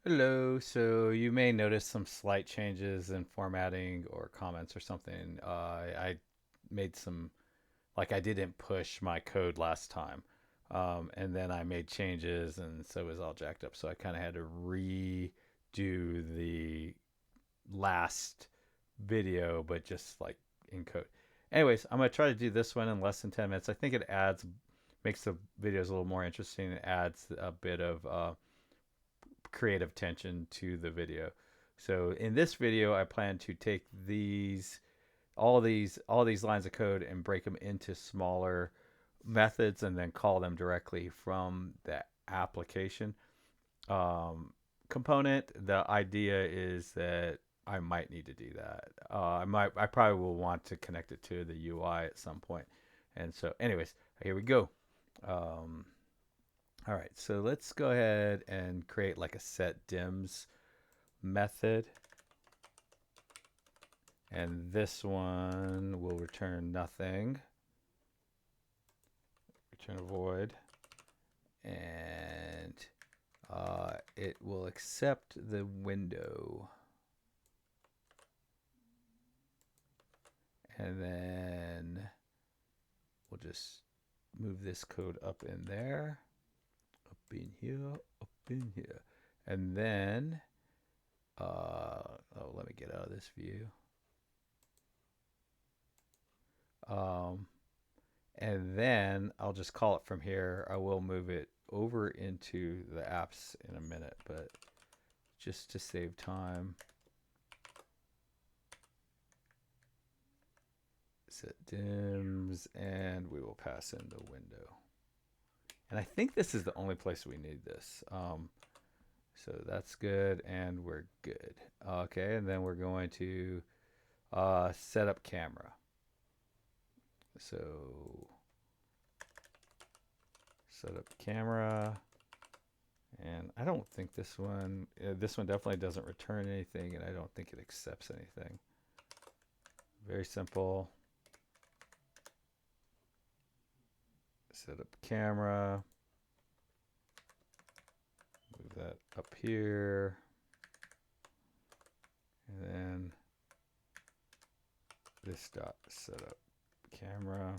Hello. So you may notice some slight changes in formatting or comments or something. I made some, like I didn't push my code last time. And then I made changes and so it was all jacked up. So I kind of had to redo the last video, but just like in code. Anyways, I'm going to try to do this one in less than 10 minutes. I think it makes the videos a little more interesting. It adds a bit of creative tension to the video. So in this video, I plan to take all these lines of code and break them into smaller methods and then call them directly from the application um, component. The idea is that I might need to do that. I probably will want to connect it to the UI at some point. And so, anyways, here we go. Um, all right, so let's go ahead and create like a set dims method. And this one will return nothing. Return a void. And it will accept the window. And then we'll just move this code up in there. Up in here. Up in here. And then, let me get out of this view. Um, and then I'll just call it from here. I will move it over into the apps in a minute, but just to save time, set dims, and we will pass in the window. And I think this is the only place we need this. So that's good, and we're good. Okay, and then we're going to set up camera. So set up camera. And I don't think this one definitely doesn't return anything, and I don't think it accepts anything. Very simple. Set up camera. Move that up here. And then this dot set up camera.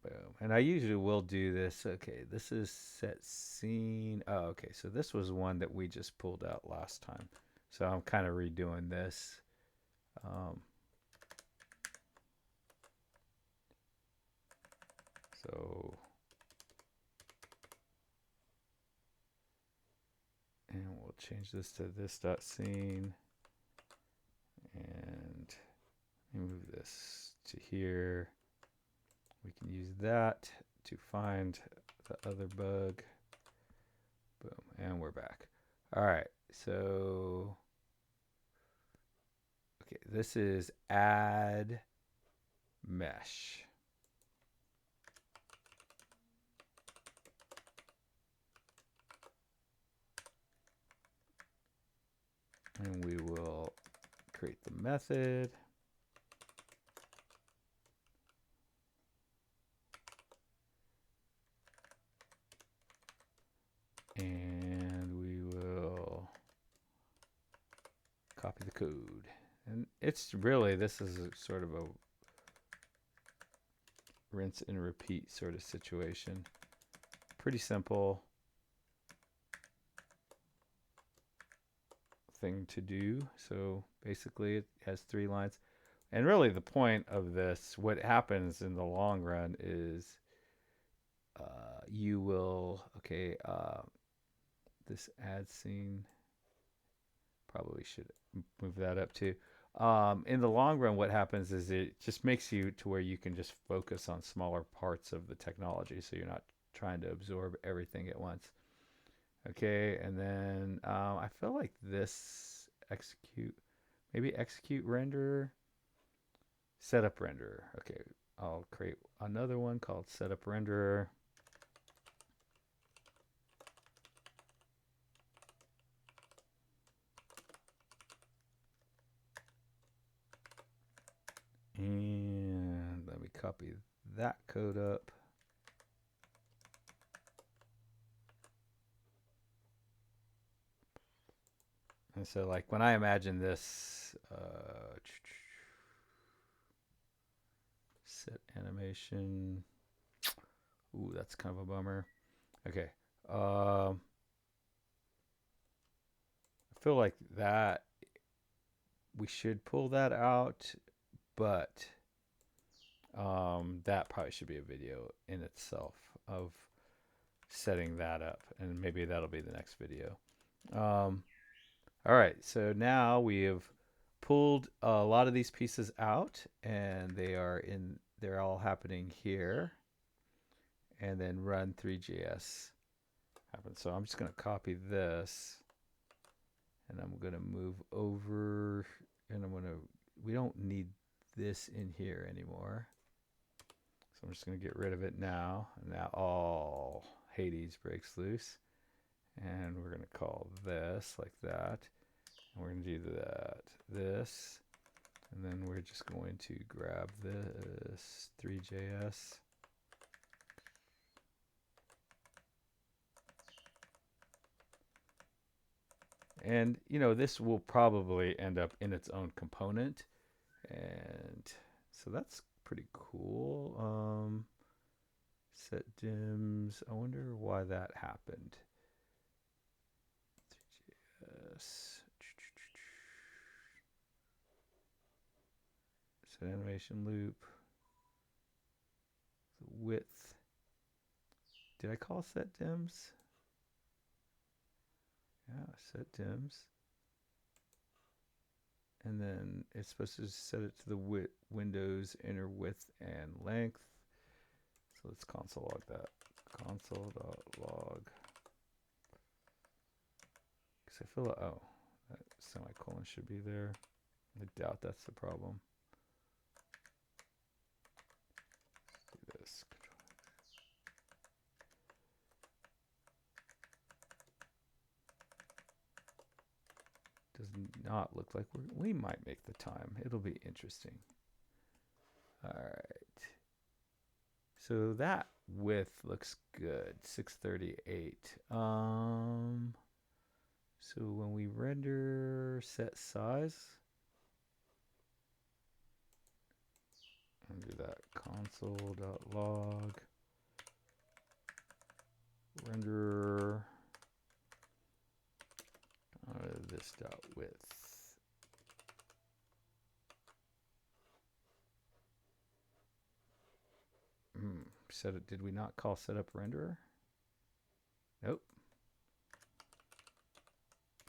Boom. And I usually will do this. Okay, this is set scene. Oh, okay. So this was one that we just pulled out last time. So I'm kind of redoing this. Um, so, and we'll change this to this dot scene. And move this to here. We can use that to find the other bug. Boom, and we're back. All right, so okay, this is add mesh. And we will create the method. And we will copy the code. And it's really, this is a sort of a rinse and repeat sort of situation. Pretty simple thing to do. So basically it has 3 lines. And really the point of this, what happens in the long run is you will, okay, this add scene, probably should move that up too. In the long run, what happens is it just makes you to where you can just focus on smaller parts of the technology, so you're not trying to absorb everything at once. Okay, and then I feel like this maybe execute render, setup renderer. Okay, I'll create another one called setup renderer. And let me copy that code up. And so like when I imagine this set animation, ooh, that's kind of a bummer. Okay. I feel like that we should pull that out, but that probably should be a video in itself of setting that up, and maybe that'll be the next video. Um, all right, so now we have pulled a lot of these pieces out, and they're all happening here, and then run 3JS happens. So I'm just going to copy this, and I'm going to move over, and we don't need this in here anymore. So I'm just going to get rid of it now. And now all Hades breaks loose. And we're going to call this like that. And we're going to do this. And then we're just going to grab this 3JS. And, you know, this will probably end up in its own component. And so that's pretty cool. Set dims. I wonder why that happened. 3JS. Set animation loop. The width. Did I call set dims? Yeah, set dims. And then it's supposed to set it to the Windows inner width and length. So let's console log that. Console.log. Because I feel like, oh, that semicolon should be there. I doubt that's the problem. Do this. Does not look like we might make the time. It'll be interesting. All right. So that width looks good. 638. So when we render set size, and do that console.log render this dot width. Did we not call setup renderer? Nope.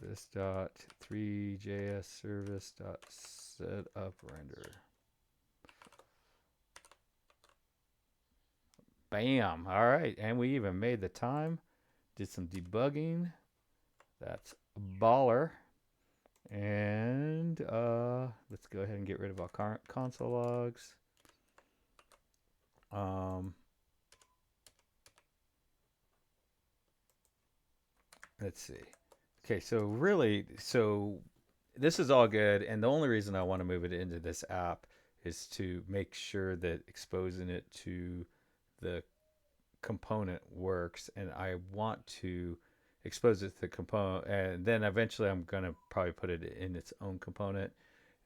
This dot 3JS service dot setup render. Bam. All right. And we even made the time. Did some debugging. That's a baller. And let's go ahead and get rid of our console logs. Let's see. Okay, so really, this is all good. And the only reason I want to move it into this app is to make sure that exposing it to the component works. And I want to expose it to the component, and then eventually I'm going to probably put it in its own component.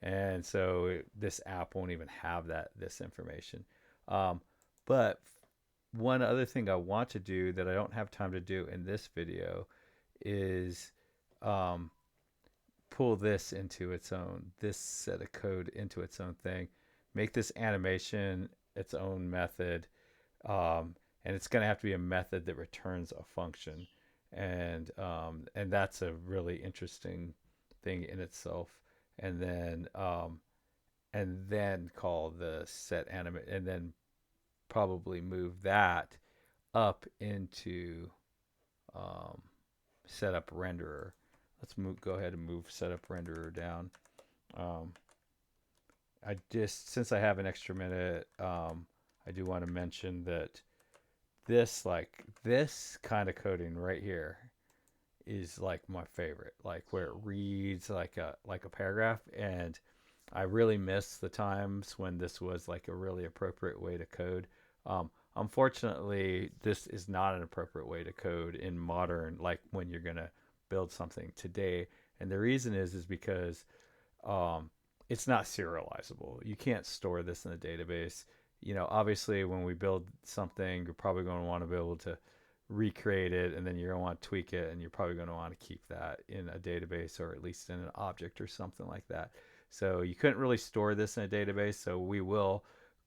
And so this app won't even have this information. But one other thing I want to do that I don't have time to do in this video is pull this into its own, this set of code into its own thing, make this animation its own method, and it's going to have to be a method that returns a function, and that's a really interesting thing in itself. And then call the set animate, and then probably move that up into setup renderer. Let's go ahead and move setup renderer down. Since I have an extra minute, I do want to mention that this kind of coding right here is like my favorite, like where it reads like a paragraph. And I really miss the times when this was like a really appropriate way to code. Unfortunately, this is not an appropriate way to code in modern, like when you're going to build something today. And the reason is because um, it's not serializable. You can't store this in a database. Obviously, when we build something, you're probably going to want to be able to recreate it, and then you're going to want to tweak it, and you're probably going to want to keep that in a database or at least in an object or something like that. So you couldn't really store this in a database. So we will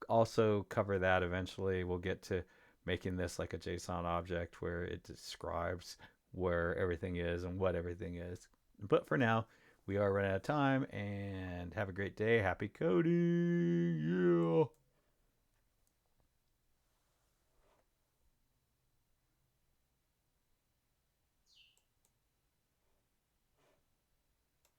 also cover that eventually. We'll get to making this like a JSON object where it describes where everything is and what everything is. But for now, we are running out of time, and have a great day. Happy coding. Yeah.